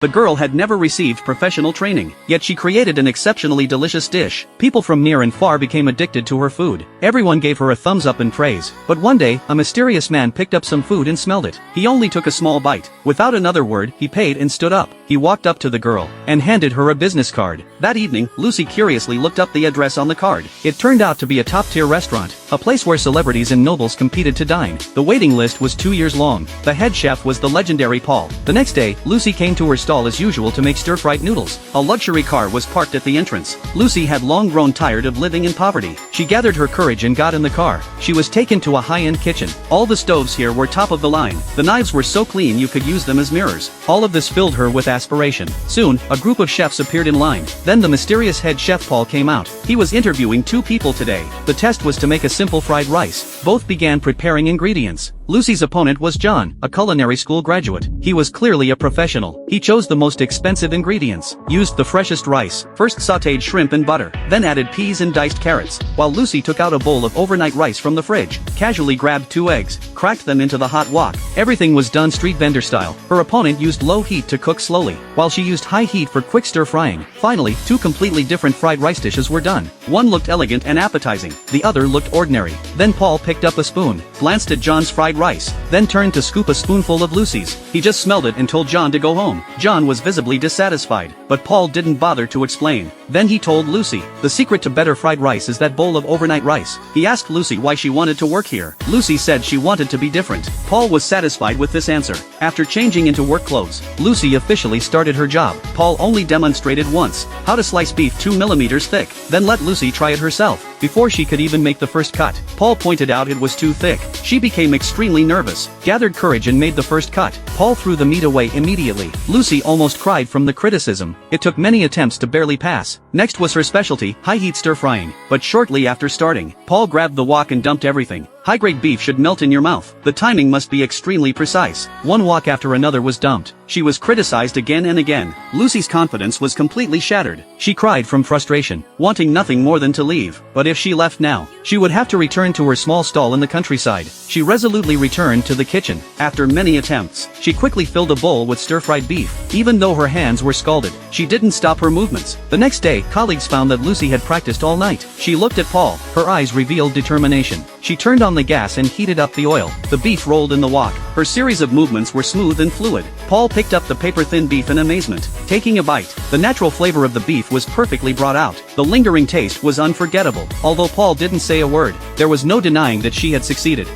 The girl had never received professional training, yet she created an exceptionally delicious dish. People from near and far became addicted to her food. Everyone gave her a thumbs up and praise. But one day, a mysterious man picked up some food and smelled it. He only took a small bite. Without another word, he paid and stood up. He walked up to the girl and handed her a business card. That evening, Lucy curiously looked up the address on the card. It turned out to be a top-tier restaurant, a place where celebrities and nobles competed to dine. The waiting list was 2 years long. The head chef was the legendary Paul. The next day, Lucy came to her stall as usual to make stir-fried noodles. A luxury car was parked at the entrance. Lucy had long grown tired of living in poverty. She gathered her courage and got in the car. She was taken to a high-end kitchen. All the stoves here were top of the line. The knives were so clean you could use them as mirrors. All of this filled her with aspiration. Soon, a group of chefs appeared in line. Then the mysterious head chef Paul came out. He was interviewing 2 people today. The test was to make a simple fried rice. Both began preparing ingredients. Lucy's opponent was John, a culinary school graduate. He was clearly a professional. He chose the most expensive ingredients, used the freshest rice, first sautéed shrimp and butter, then added peas and diced carrots, while Lucy took out a bowl of overnight rice from the fridge, casually grabbed 2 eggs, cracked them into the hot wok. Everything was done street vendor style. Her opponent used low heat to cook slowly, while she used high heat for quick stir frying. Finally, 2 completely different fried rice dishes were done. One looked elegant and appetizing, the other looked ordinary. Then Paul picked up a spoon, glanced at John's fried rice, then turned to scoop a spoonful of Lucy's. He just smelled it and told John to go home. John was visibly dissatisfied, but Paul didn't bother to explain. Then he told Lucy, the secret to better fried rice is that bowl of overnight rice. He asked Lucy why she wanted to work here. Lucy said she wanted to be different. Paul was satisfied with this answer. After changing into work clothes, Lucy officially started her job. Paul only demonstrated once how to slice beef 2 millimeters thick, then let Lucy try it herself. Before she could even make the first cut, Paul pointed out it was too thick. She became extremely nervous, gathered courage and made the first cut. Paul threw the meat away immediately. Lucy almost cried from the criticism. It took many attempts to barely pass. Next was her specialty, high-heat stir-frying. But shortly after starting, Paul grabbed the wok and dumped everything. High-grade beef should melt in your mouth. The timing must be extremely precise. One wok after another was dumped. She was criticized again and again. Lucy's confidence was completely shattered. She cried from frustration, wanting nothing more than to leave. But if she left now, she would have to return to her small stall in the countryside. She resolutely returned to the kitchen. After many attempts, she quickly filled a bowl with stir-fried beef. Even though her hands were scalded, she didn't stop her movements. The next day, colleagues found that Lucy had practiced all night. She looked at Paul. Her eyes revealed determination. She turned on the gas and heated up the oil. The beef rolled in the wok. Her series of movements were smooth and fluid. Paul picked up the paper-thin beef in amazement. Taking a bite, the natural flavor of the beef was perfectly brought out. The lingering taste was unforgettable. Although Paul didn't say a word, there was no denying that she had succeeded.